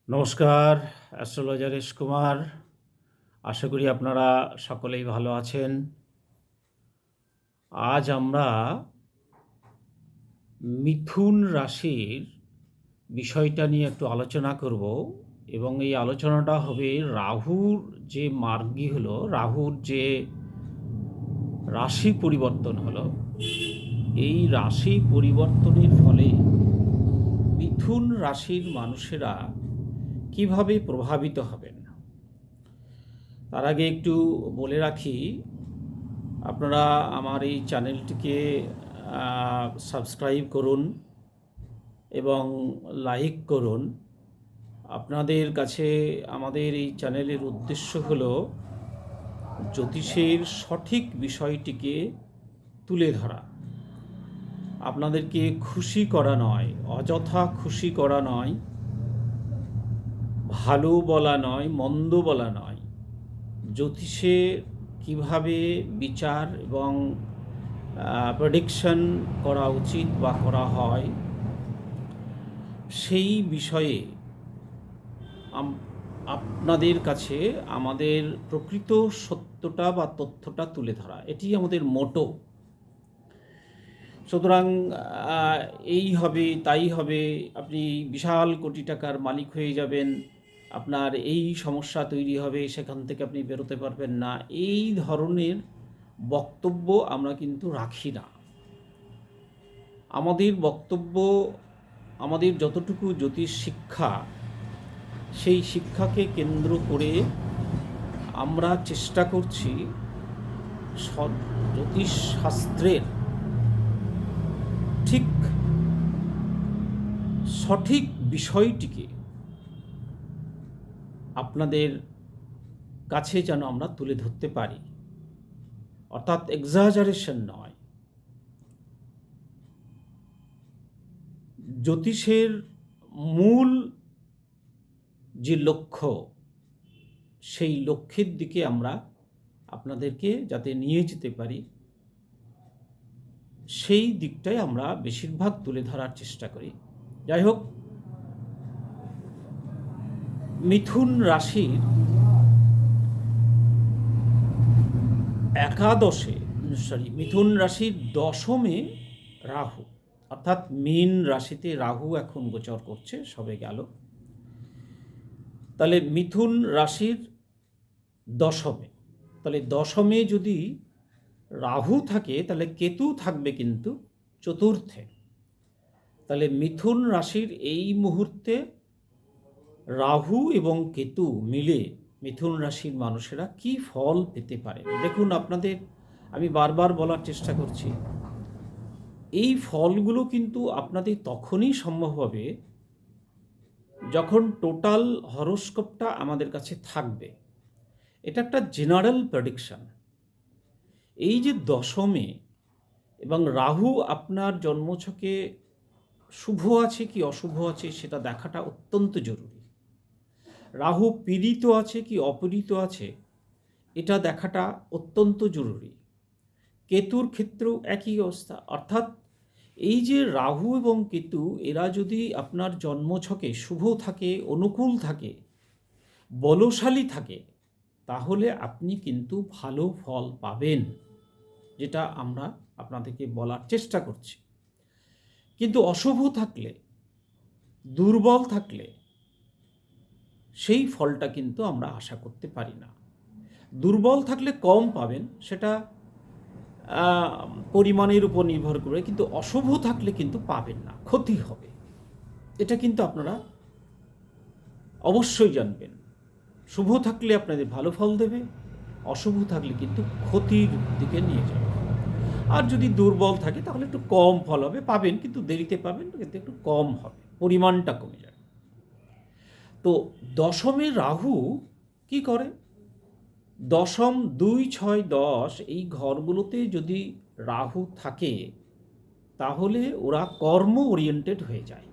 নমস্কার, astrologer S Kumar. আশা করি আপনারা সকলেই ভালো আছেন। আজ আমরা মিথুন রাশির বিষয়টা নিয়ে একটু আলোচনা করব এবং এই আলোচনাটা হবে রাহুর যে মার্গী হলো, রাহুর যে রাশি পরিবর্তন হলো, এই রাশি পরিবর্তনের ফলে মিথুন রাশির মানুষেরা কিভাবে প্রভাবিত হবেন। তার আগে একটু বলে রাখি, আপনারা আমার এই চ্যানেলটিকে সাবস্ক্রাইব করুন এবং লাইক করুন। আপনাদের কাছে আমাদের এই চ্যানেলের উদ্দেশ্য হলো জ্যোতিষের সঠিক বিষয়টিকে তুলে ধরা, আপনাদেরকে খুশি করা নয়, অযথা খুশি করা নয়, ভালো বলা নয়, মন্দ বলা নয়। জ্যোতিষে কিভাবে বিচার এবং প্রেডিকশন করা উচিত বা করা হয়, সেই বিষয়ে আপনাদের কাছে আমাদের প্রকৃত সত্যটা বা তথ্যটা তুলে ধরা, এটি আমাদের মোটো। সুতরাং এই হবে তাই হবে, আপনি বিশাল কোটি টাকার মালিক হয়ে যাবেন, আপনার এই সমস্যা তৈরি হবে, সেখান থেকে আপনি বেরোতে পারবেন না, এই ধরনের বক্তব্য আমরা কিন্তু রাখি না। আমাদের বক্তব্য, আমাদের যতটুকু জ্যোতিষ শিক্ষা, সেই শিক্ষাকে কেন্দ্র করে আমরা চেষ্টা করছি জ্যোতিষ শাস্ত্রের ঠিক সঠিক বিষয়টিকে আপনাদের কাছে যেন আমরা তুলে ধরতে পারি, অর্থাৎ এক্সাজারেশন নয়। জ্যোতিষের মূল যে লক্ষ্য, সেই লক্ষ্যের দিকে আমরা আপনাদেরকে যাতে নিয়ে যেতে পারি, সেই দিকটাই আমরা বেশিরভাগ তুলে ধরার চেষ্টা করি। যাই হোক, মিথুন রাশির মিথুন রাশির দশমে রাহু, অর্থাৎ মীন রাশিতে রাহু এখন গোচর করছে, সবে গেল। তাহলে মিথুন রাশির দশমে, তাহলে দশমে যদি রাহু থাকে তাহলে কেতু থাকবে কিন্তু চতুর্থে। তাহলে মিথুন রাশির এই মুহূর্তে রাহু এবং কেতু মিলে মিথুন রাশির মানুষেরা কি ফল পেতে পারেন। দেখুন, আপনাদের আমি বারবার বলার চেষ্টা করছি, এই ফলগুলো কিন্তু আপনাদের তখনই সম্ভব হবে যখন টোটাল হরোস্কোপটা আমাদের কাছে থাকবে। এটা একটা জেনারেল প্রেডিকশন। এই যে দশমে এবং রাহু আপনার জন্মছকে শুভ আছে কি অশুভ আছে সেটা দেখাটা অত্যন্ত জরুরি। রাহু পীড়িত আছে কি অপীড়িত আছে এটা দেখাটা অত্যন্ত জরুরি। কেতুর ক্ষেত্রেও একই অবস্থা। অর্থাৎ এই যে রাহু এবং কেতু, এরা যদি আপনার জন্মছকে শুভ থাকে, অনুকূল থাকে, বলশালী থাকে, তাহলে আপনি কিন্তু ভালো ফল পাবেন, যেটা আমরা আপনাদেরকে বলার চেষ্টা করছি। কিন্তু অশুভ থাকলে, দুর্বল থাকলে সেই ফলটা কিন্তু আমরা আশা করতে পারি না। দুর্বল থাকলে কম পাবেন, সেটা পরিমাণের উপর নির্ভর করে, কিন্তু অশুভ থাকলে কিন্তু পাবেন না, ক্ষতি হবে। এটা কিন্তু আপনারা অবশ্যই জানবেন। শুভ থাকলে আপনাদের ভালো ফল দেবে, অশুভ থাকলে কিন্তু ক্ষতির দিকে নিয়ে যাবে। আর যদি দুর্বল থাকে তাহলে একটু কম ফল হবে, পাবেন কিন্তু দেরিতে পাবেন, কিন্তু একটু কম হবে, পরিমাণটা কমে যাবে। তো দশমে রাহু কি করে? দশম 2, 6, 10 এই ঘরগুলোতে যদি রাহু থাকে তাহলে ওরা কর্ম ওরিয়েন্টেড হয়ে যায়।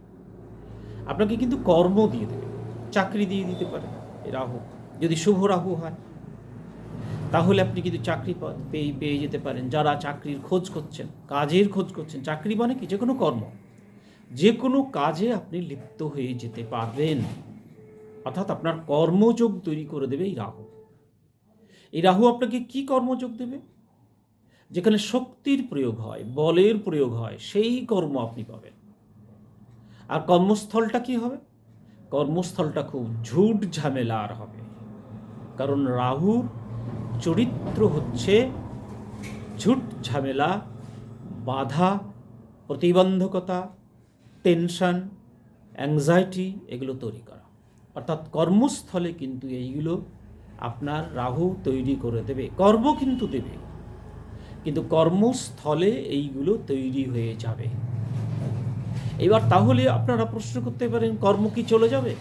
আপনাকে কিন্তু কর্ম দিয়ে দেবে, চাকরি দিয়ে দিতে পারে রাহু, যদি শুভ রাহু হয় তাহলে আপনি কিন্তু চাকরি পেয়ে যেতে পারেন। যারা চাকরির খোঁজ করছেন, কাজের খোঁজ করছেন, চাকরি মানে কি, যে কোনো কর্ম, যে কোনো কাজে আপনি লিপ্ত হয়ে যেতে পারবেন। অর্থাৎ আপনার কর্মযোগ তৈরি করে দেবে এই রাহু। এই রাহু আপনাকে কি কর্মযোগ দেবে? যেখানে শক্তির প্রয়োগ হয়, বলের প্রয়োগ হয়, সেই কর্ম আপনি পাবেন। আর কর্মস্থলটা কি হবে? কর্মস্থলটা খুব ঝুট ঝামেলার হবে, কারণ রাহুর চরিত্র হচ্ছে ঝুট ঝামেলা, বাধা, প্রতিবন্ধকতা, টেনশন, অ্যাংজাইটি এগুলো তৈরি করা। অর্থাৎ কর্মস্থলে কিন্তু এইগুলো আপনার রাহু তৈরি করে দেবে। কর্ম কিন্তু দেবে, কিন্তু কর্মস্থলে এইগুলো তৈরি হয়ে যাবে। এবার তাহলে আপনারা প্রশ্ন করতে পারেন, কর্ম কি চলে যাবে?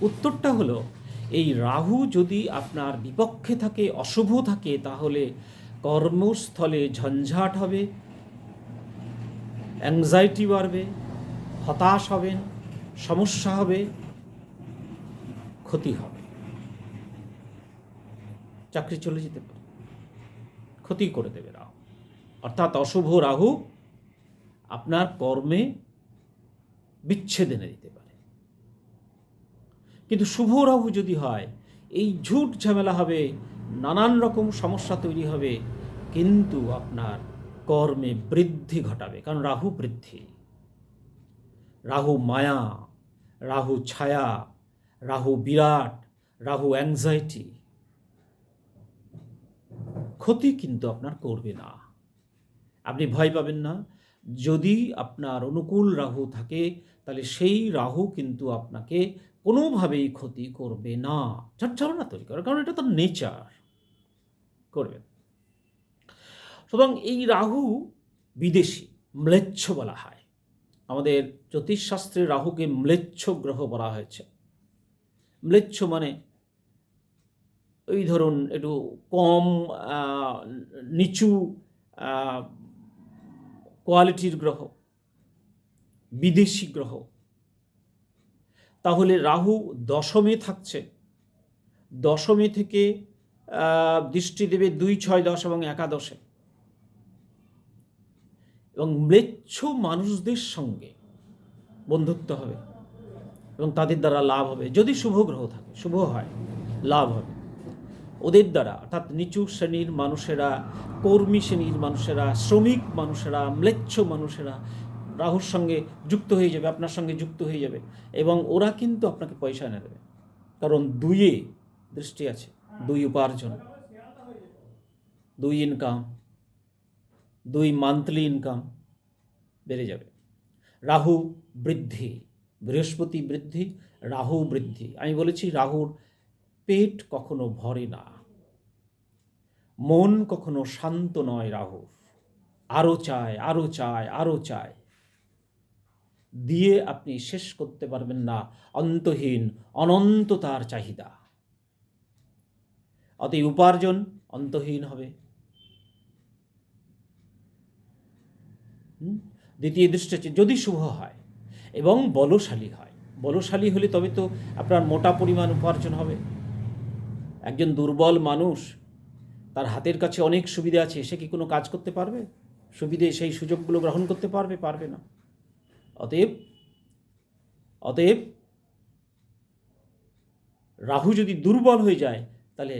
উত্তরটা হলো, এই রাহু যদি আপনার বিপক্ষে থাকে, অশুভ থাকে, তাহলে কর্মস্থলে ঝঞ্ঝাট হবে, অ্যাংজাইটি বাড়বে, হতাশ হবেন, সমস্যা হবে, ক্ষতি হবে, চাকরি চলে যেতে পারে, ক্ষতি করে দেবে রাহু। অর্থাৎ অশুভ রাহু আপনার কর্মে বিচ্ছেদ এনে দিতে পারে। কিন্তু শুভ রাহু যদি হয়, এই ঝুট ঝামেলা হবে, নানান রকম সমস্যা তৈরি হবে, কিন্তু আপনার কর্মে বৃদ্ধি ঘটাবে। কারণ রাহু বৃদ্ধি, রাহু মায়া, রাহু ছায়া, রাহু বিরাট, রাহু অ্যাংজাইটি। ক্ষতি কিন্তু আপনার করবে না, আপনি ভয় পাবেন না। যদি আপনার অনুকূল রাহু থাকে, তাহলে সেই রাহু কিন্তু আপনাকে কোনোভাবেই ক্ষতি করবে না, ঝামেলা তৈরি করে, কারণ এটা তো নেচার, করবেন। সুতরাং এই রাহু বিদেশি, ম্লেচ্ছ বলা হয়। আমাদের জ্যোতিষশাস্ত্রে রাহুকে ম্লেচ্ছ গ্রহ বলা হয়েছে। ম্লেচ্ছ মানে ওই ধরুন একটু কম নিচু কোয়ালিটির গ্রহ, বিদেশি গ্রহ। তাহলে রাহু দশমে থাকছে, দশমে থেকে দৃষ্টি দেবে 2, 6, 10 এবং একাদশে, এবং ম্লেচ্ছ মানুষদের সঙ্গে বন্ধুত্ব হবে এবং তাদের দ্বারা লাভ হবে। যদি শুভ গ্রহ থাকে, শুভ হয়, লাভ হবে ওদের দ্বারা। অর্থাৎ নিচু শ্রেণীর মানুষেরা, কর্মী শ্রেণীর মানুষেরা, শ্রমিক মানুষেরা, ম্লেচ্ছ মানুষেরা রাহুর সঙ্গে যুক্ত হয়ে যাবে, আপনার সঙ্গে যুক্ত হয়ে যাবে, এবং ওরা কিন্তু আপনাকে পয়সা এনে দেবে। কারণ 2-এ দৃষ্টি আছে, 2 উপার্জন, 2 ইনকাম, 2 মান্থলি ইনকাম বেড়ে যাবে। রাহু বৃদ্ধি, বৃহস্পতি বৃদ্ধি, রাহু বৃদ্ধি। আমি বলেছি রাহুর পেট কখনো ভরে না, মন কখনো শান্ত নয় রাহুর, আরও চায়, আরও চায়, আরও চায়, দিয়ে আপনি শেষ করতে পারবেন না, অন্তহীন, অনন্ত তার চাহিদা। অতএব উপার্জন অন্তহীন হবে। দ্বিতীয় দৃষ্টি হচ্ছে যদি শুভ হয় এবং বলশালী হয়। বলশালী হলে তবে তো আপনার মোটা পরিমাণ উপার্জন হবে। একজন দুর্বল মানুষ, তার হাতের কাছে অনেক সুবিধা আছে, সে কি কোনো কাজ করতে পারবে? সুবিধে সেই সুযোগগুলো গ্রহণ করতে পারবে? পারবে না। অতএব রাহু যদি দুর্বল হয়ে যায়, তাহলে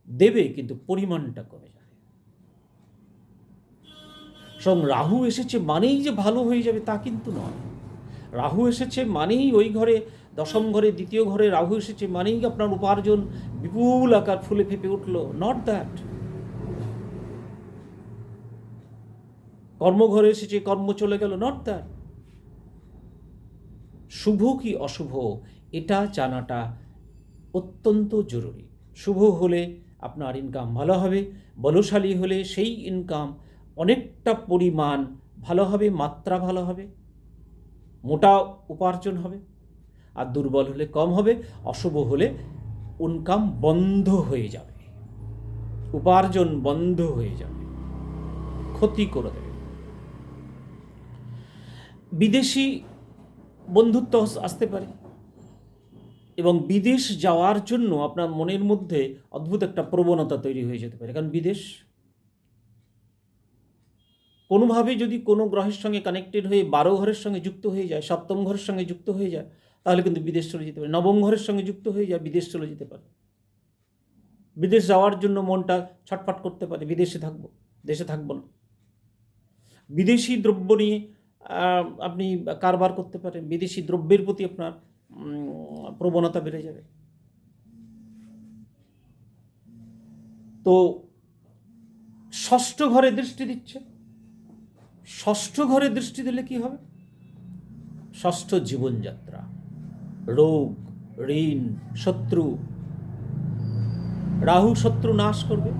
দেবে, কিন্তু পরিমাণটা কমে যাবে। সব রাহু এসেছে মানেই যে ভালো হয়ে যাবে তা কিন্তু নয়। রাহু এসেছে মানেই ওই ঘরে, দশম ঘরে, দ্বিতীয় ঘরে রাহু এসেছে মানেই আপনার উপার্জন বিপুল আকার ফুলে ফেপে উঠল, নট দ্যাট। কর্মঘরে এসেছে, কর্ম চলে গেল, নট দ্যাট। শুভ কি অশুভ এটা জানাটা অত্যন্ত জরুরি। শুভ হলে আপনার ইনকাম ভালো হবে, বলশালী হলে সেই ইনকাম অনেকটা পরিমাণ ভালো হবে, মাত্রা ভালো হবে, মোটা উপার্জন হবে। আর দুর্বল হলে কম হবে, অশুভ হলে ইনকাম বন্ধ হয়ে যাবে, উপার্জন বন্ধ হয়ে যাবে, ক্ষতি করে দেবে। বিদেশি বন্ধুত্ব আসতে পারে, এবং বিদেশ যাওয়ার জন্য আপনার মনের মধ্যে অদ্ভুত একটা প্রবণতা তৈরি হয়ে যেতে পারে। কারণ বিদেশ কোনোভাবে যদি কোনো গ্রহের সঙ্গে কানেক্টেড হয়ে 12 ঘরের সঙ্গে যুক্ত হয়ে যায়, 7ম ঘরের সঙ্গে যুক্ত হয়ে যায়, তাহলে কিন্তু বিদেশ চলে যেতে পারে। নবম ঘরের সঙ্গে যুক্ত হয়ে যায়, বিদেশ চলে যেতে পারে। বিদেশ যাওয়ার জন্য মনটা ছটফট করতে পারে, বিদেশে থাকবো, দেশে থাকবো না। বিদেশি দ্রব্য নিয়ে আপনি কারবার করতে পারেন, বিদেশি দ্রব্যের প্রতি আপনার প্রবণতা বেড়ে যাবে। তো ষষ্ঠ ঘরে দৃষ্টি দিচ্ছে। ষষ্ঠ ঘরে দৃষ্টি দিলে কি হবে? ষষ্ঠ জীবনযাত্রা, রোগ, ঋণ, শত্রু। রাহু শত্রু নাশ করবে,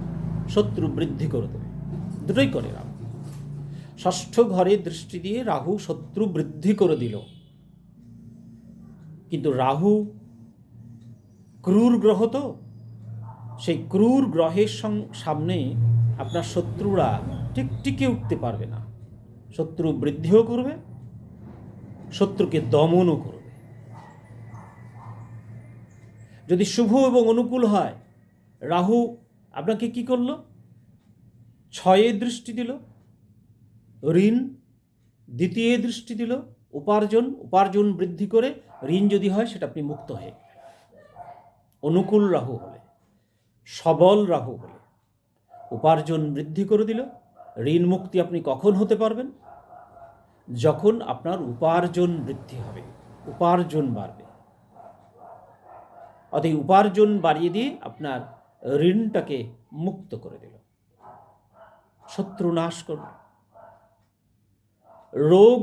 শত্রু বৃদ্ধি করে দেবে, দুটোই করে রাহু। ষষ্ঠ ঘরে দৃষ্টি দিয়ে রাহু শত্রু বৃদ্ধি করে দিল। কিন্তু রাহু ক্রূর গ্রহ, তো সেই ক্রূর গ্রহের সামনে আপনার শত্রুরা টিকে উঠতে পারবে না। শত্রু বৃদ্ধিও করবে, শত্রুকে দমনও করবে। যদি শুভ এবং অনুকূল হয়, রাহু আপনাকে কি করলো? 6 দৃষ্টি দিল, ঋণ। 2 দৃষ্টি দিল উপার্জন বৃদ্ধি করে। ঋণ যদি হয় সেটা আপনি মুক্ত হয়ে গেলেন। অনুকূল রাহু হলে, সবল রাহু হলে উপার্জন বৃদ্ধি করে দিল। ঋণ মুক্তি আপনি কখন হতে পারবেন? যখন আপনার উপার্জন বৃদ্ধি হবে, উপার্জন বাড়বে। অতএব উপার্জন বাড়িয়ে দিয়ে আপনার ঋণটাকে মুক্ত করে দিল, শত্রু নাশ করল। রোগ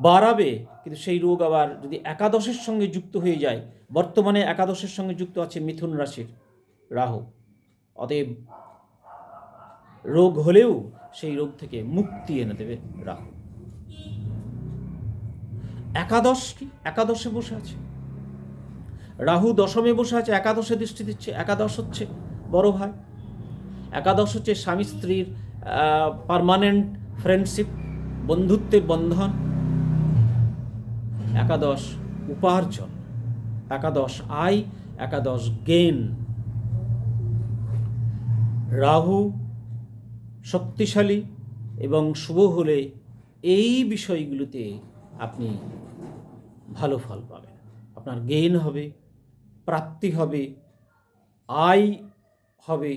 বাড়াবে, কিন্তু সেই রোগ আবার যদি একাদশের সঙ্গে যুক্ত হয়ে যায়, বর্তমানে একাদশের সঙ্গে যুক্ত আছে মিথুন রাশির রাহু। অতএব রোগ হলেও সেই রোগ থেকে মুক্তি এনে দেবে রাহু। একাদশ কি? একাদশে বসে আছে রাহু, দশমে বসে আছে, একাদশে দৃষ্টি দিচ্ছে। একাদশ হচ্ছে বড় ভাই, একাদশ হচ্ছে স্বামী স্ত্রীর পার্মানেন্ট ফ্রেন্ডশিপ, বন্ধুত্বের বন্ধন। একাদশ উপার্জন, একাদশ আয়, একাদশ গেন। রাহু শক্তিশালী এবং শুভ হলে এই বিষয়গুলোতে আপনি ভালো ফল পাবেন। আপনার গেইন হবে, প্রাপ্তি হবে, আয় হবে।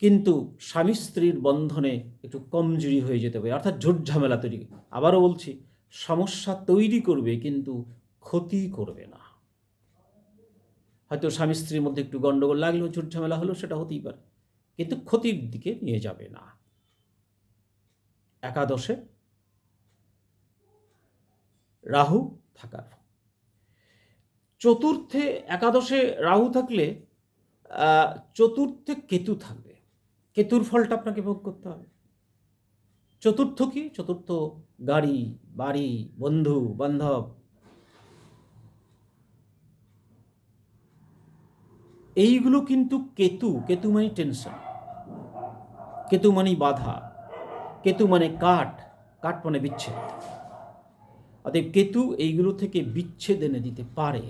কিন্তু স্বামী স্ত্রীর বন্ধনে একটু কমজোরি হয়ে যেতে হবে, অর্থাৎ ঝুট ঝামেলা তৈরি। আবারও বলছি, সমস্যা তৈরি করবে কিন্তু ক্ষতি করবে না। হয়তো স্বামী স্ত্রীর মধ্যে একটু গণ্ডগোল লাগলেও, ঝুট ঝামেলা হলো, সেটা হতেই পারে, কিন্তু ক্ষতির দিকে নিয়ে যাবে না। একাদশে রাহু থাকার। চতুর্থে, একাদশে রাহু থাকলে চতুর্থে কেতু থাকবে। কেতুর ফলটা আপনাকে ভোগ করতে হবে। চতুর্থ কি? চতুর্থ গাড়ি, বাড়ি, বন্ধু বান্ধব। এইগুলো কিন্তু কেতু মানে টেনশন, কেতু মানে বাধা, কেতু মানে কাঠ মানে বিচ্ছেদ। অতএব কেতু এইগুলো থেকে বিচ্ছেদ এনে দিতে পারে।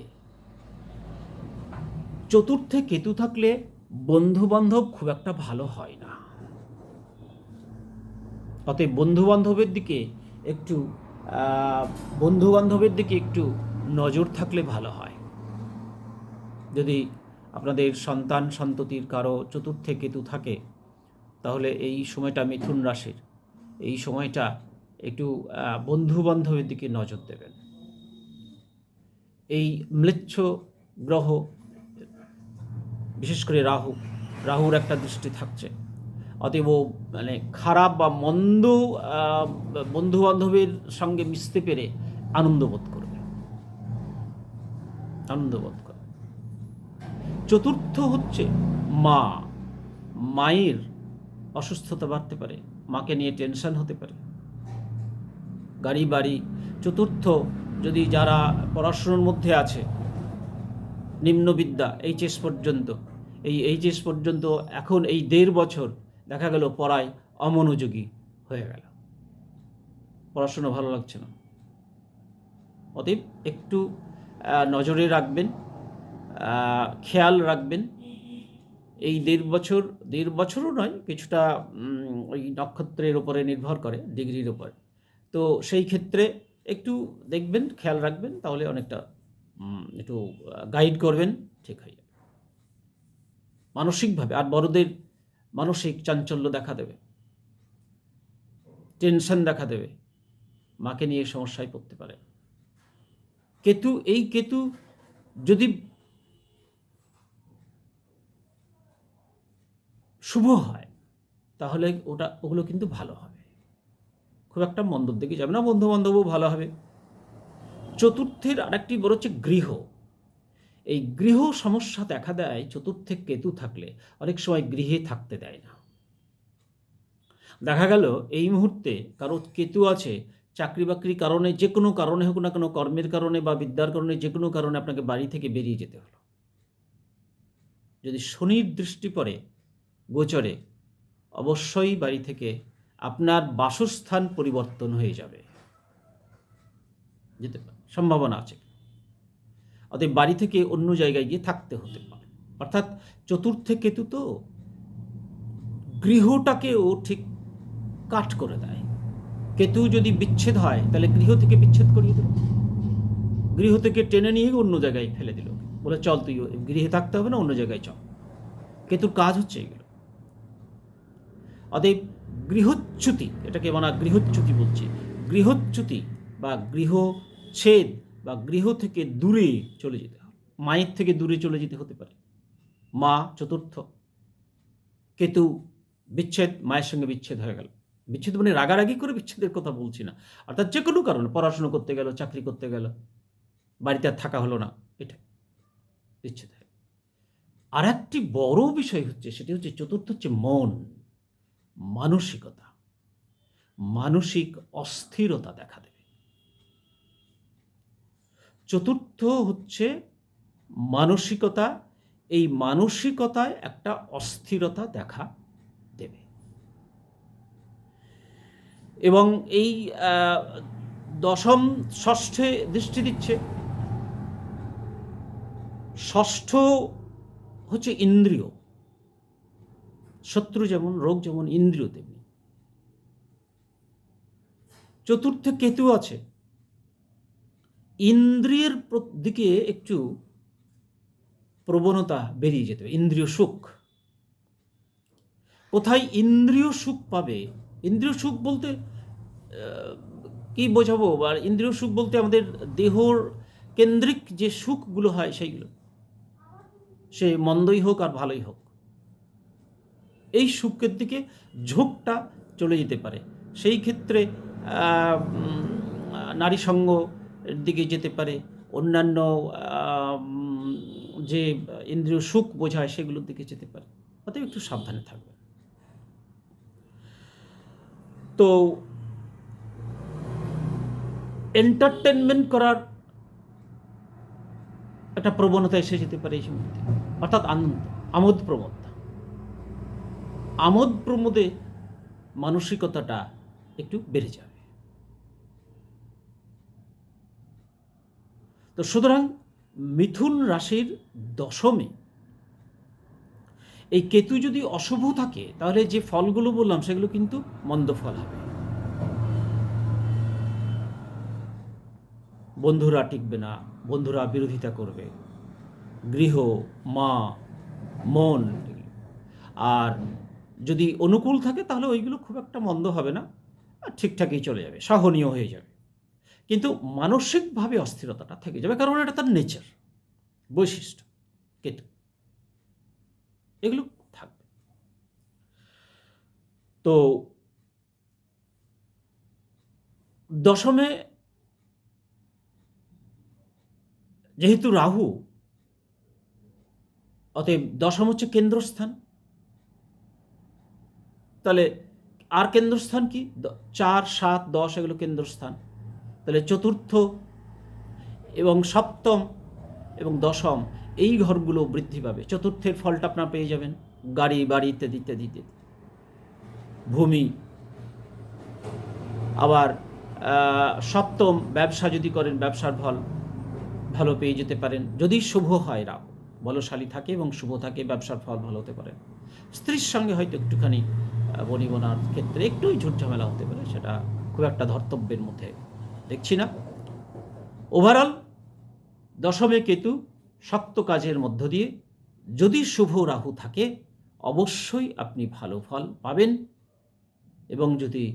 চতুর্থে কেতু থাকলে বন্ধু বান্ধব খুব একটা ভালো হয় না। অতএব বন্ধু বান্ধবের দিকে একটু নজর থাকলে ভালো হয়। যদি আপনাদের সন্তান সন্ততির কারো চতুর্থে কেতু থাকে, তাহলে এই সময়টা মিথুন রাশির, এই সময়টা একটু বন্ধু বান্ধবের দিকে নজর দেবেন। এই ম্লেচ্ছ গ্রহ, বিশেষ করে রাহুর একটা দৃষ্টি থাকছে। অতএব মানে খারাপ বা মন্দ বন্ধু বান্ধবের সঙ্গে মিশতে পেরে আনন্দ বোধ করবে। চতুর্থ হচ্ছে মায়ের অসুস্থতা বাড়তে পারে, মাকে নিয়ে টেনশন হতে পারে, গাড়ি বাড়ি। চতুর্থ, যদি যারা পড়াশুনোর মধ্যে আছে, নিম্নবিদ্যা এইচএস পর্যন্ত এখন এই 1.5 বছর দেখা গেল পড়ায় অমনোযোগী হয়ে গেল, পড়াশুনো ভালো লাগছে না। অতএব একটু নজরে রাখবেন, খেয়াল রাখবেন এই দেড় বছরও নয়, কিছুটা ওই নক্ষত্রের ওপরে নির্ভর করে, ডিগ্রির ওপরে। তো সেই ক্ষেত্রে একটু দেখবেন, খেয়াল রাখবেন, তাহলে অনেকটা একটু গাইড করবেন, ঠিক হয়ে যাবে মানসিকভাবে। আর বড়দের মানসিক চাঞ্চল্য দেখা দেবে, টেনশন দেখা দেবে, মাকে নিয়ে সমস্যায় পড়তে পারে। কেতু যদি শুভ হয় তাহলে ওগুলো কিন্তু ভালো হবে, খুব একটা মন্দর দিকে যাবে না, বন্ধু বান্ধবও ভালো হবে। চতুর্থের আরেকটি বড় হচ্ছে গৃহ। এই গৃহ সমস্যা দেখা দেয় চতুর্থে কেতু থাকলে, অনেক সময় গৃহে থাকতে দেয় না। দেখা গেল এই মুহূর্তে কারো কেতু আছে, চাকরি বাকরির কারণে, যে কোনো কারণে হোক না কেন, কর্মের কারণে বা বিদ্যার কারণে, যে কোনো কারণে আপনাকে বাড়ি থেকে বেরিয়ে যেতে হলো। যদি শনির দৃষ্টি পড়ে গোচরে, অবশ্যই বাড়ি থেকে আপনার বাসস্থান পরিবর্তন হয়ে যাবে, যেতে পারে, সম্ভাবনা আছে। অতএব বাড়ি থেকে অন্য জায়গায় গিয়ে থাকতে হতে পারে। অর্থাৎ চতুর্থে কেতু তো গৃহটাকেও ঠিক কাট করে দেয়। কেতু যদি বিচ্ছেদ হয় তাহলে গৃহ থেকে বিচ্ছেদ করিয়ে দিল, গৃহ থেকে টেনে নিয়ে অন্য জায়গায় ফেলে দিল, বলে চল তুই গৃহে থাকতে হবে না, অন্য জায়গায় চল। কেতুর কাজ হচ্ছে এগুলো। অতএব গৃহচ্যুতি, এটাকে আমরা গৃহচ্যুতি বলছি, গৃহচ্যুতি বা গৃহচ্ছেদ বা গৃহ থেকে দূরে চলে যেতে হবে, মায়ের থেকে দূরে চলে যেতে হতে পারে। মা চতুর্থ, কেতু বিচ্ছেদ, মায়ের সঙ্গে বিচ্ছেদ হয়ে গেল। বিচ্ছেদ মানে রাগারাগি করে বিচ্ছেদের কথা বলছি না, অর্থাৎ যে কোনো কারণে, পড়াশুনো করতে গেল, চাকরি করতে গেল, বাড়িতে আর থাকা হলো না, এটা বিচ্ছেদ হয়। আর একটি বড় বিষয় হচ্ছে, সেটি হচ্ছে চতুর্থ হচ্ছে মন, মানসিকতা, মানসিক অস্থিরতা দেখা দেবে। চতুর্থ হচ্ছে মানসিকতা, এই মানসিকতায় একটা অস্থিরতা দেখা দেবে। এবং এই ষষ্ঠে দৃষ্টি দিচ্ছে। ষষ্ঠ হচ্ছে ইন্দ্রিয়, শত্রু যেমন, রোগ যেমন, ইন্দ্রিয় তেমনি। চতুর্থে কেতু আছে, ইন্দ্রিয়ের দিকে একটু প্রবণতা বেরিয়ে যেতে হবে। ইন্দ্রিয় সুখ, কোথায় ইন্দ্রিয় সুখ পাবে? ইন্দ্রিয় সুখ বলতে কি বোঝাবো? আর ইন্দ্রিয় সুখ বলতে আমাদের দেহর কেন্দ্রিক যে সুখগুলো হয় সেইগুলো, সে মন্দই হোক আর ভালোই হোক, এই সুখের দিকে ঝোঁকটা চলে যেতে পারে। সেই ক্ষেত্রে নারী সঙ্গের দিকে যেতে পারে, অন্যান্য যে ইন্দ্রিয় সুখ বোঝায় সেগুলোর দিকে যেতে পারে। অতএব একটু সাবধানে থাকবে। তো এন্টারটেনমেন্ট করার একটা প্রবণতা এসে যেতে পারে এই সময়, অর্থাৎ আমোদ প্রমোদ, আমোদ প্রমোদে মানসিকতাটা একটু বেড়ে যাবে। তো সুতরাং মিথুন রাশির দশমে এই কেতু যদি অশুভ থাকে, তাহলে যে ফলগুলো বললাম সেগুলো কিন্তু মন্দ ফল হবে। বন্ধুরা টিকবে না, বন্ধুরা বিরোধিতা করবে, গৃহ, মা, মন। আর যদি অনুকূল থাকে তাহলে ওইগুলো খুব একটা মন্দ হবে না, আর ঠিকঠাকই চলে যাবে, সহনীয় হয়ে যাবে। কিন্তু মানসিকভাবে অস্থিরতাটা থেকে যাবে, কারণ এটা তার নেচার, বৈশিষ্ট্য কেতু, এগুলো থাকবে। তো দশমে যেহেতু রাহু, অতএব দশম হচ্ছে কেন্দ্রস্থান। তাহলে আর কেন্দ্রস্থান কি? 4, 7, 10 এগুলো কেন্দ্রস্থান। তাহলে চতুর্থ এবং সপ্তম এবং দশম এই ঘরগুলো বৃদ্ধি পাবে। চতুর্থের ফলটা আপনার পেয়ে যাবেন, গাড়ি, বাড়ি ইত্যাদি ইত্যাদি ইত্যাদি, ভূমি। আবার সপ্তম ব্যবসা যদি করেন, ব্যবসার ফল ভালো পেয়ে যেতে পারেন, যদি শুভ হয় রাহু। বলশালী থাকে এবং শুভ থাকে, ব্যবসার ফল ভালো হতে পারে। স্ত্রীর সঙ্গে হয়তো একটুখানি বনিবনার ক্ষেত্রে একটুই ঝুটঝামেলা হতে পারে, সেটা খুব একটা ধর্তব্যের মধ্যে দেখছি না। ওভারঅল দশমে কেতু শক্ত কাজের মধ্য দিয়ে যদি শুভ রাহু থাকে অবশ্যই আপনি ভালো ফল পাবেন, এবং যদি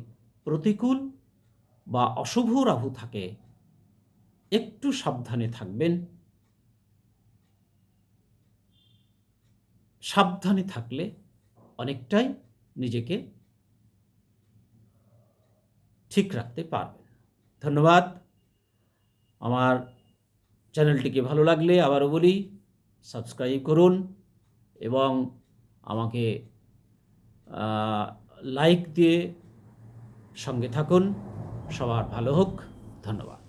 প্রতিকূল বা অশুভ রাহু থাকে একটু সাবধানে থাকবেন। সাবধানে থাকলে অনেকটাই নিজেকে ঠিক রাখতে পারবেন। ধন্যবাদ। আমার চ্যানেলটিকে ভালো লাগলে আবারও বলি সাবস্ক্রাইব করুন এবং আমাকে লাইক দিয়ে সঙ্গে থাকুন। সবার ভালো হোক। ধন্যবাদ।